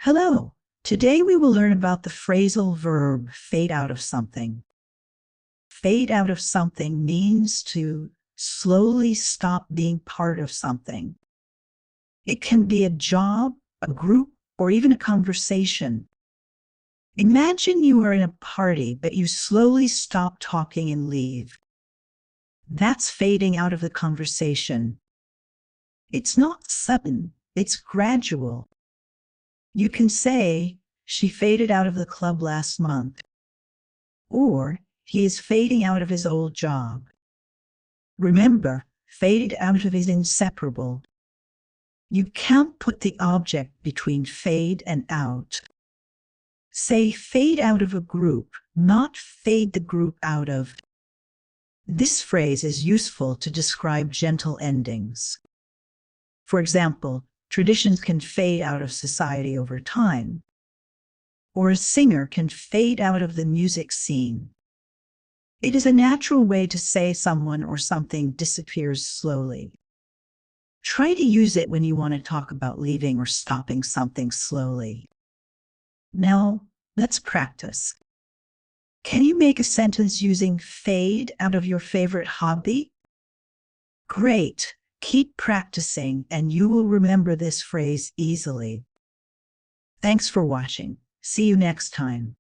Hello. Today we will learn about the phrasal verb fade out of something. Fade out of something means to slowly stop being part of something. It can be a job, a group, or even a conversation. Imagine you are in a party, but you slowly stop talking and leave. That's fading out of the conversation. It's not sudden, it's gradual. You can say, she faded out of the club last month. Or, he is fading out of his old job. Remember, fade out of is inseparable. You can't put the object between fade and out. Say fade out of a group, not fade the group out of. This phrase is useful to describe gentle endings. For example, traditions can fade out of society over time, or a singer can fade out of the music scene. It is a natural way to say someone or something disappears slowly. Try to use it when you want to talk about leaving or stopping something slowly. Now, let's practice. Can you make a sentence using fade out of your favorite hobby? Great. Keep practicing and you will remember this phrase easily. Thanks for watching. See you next time.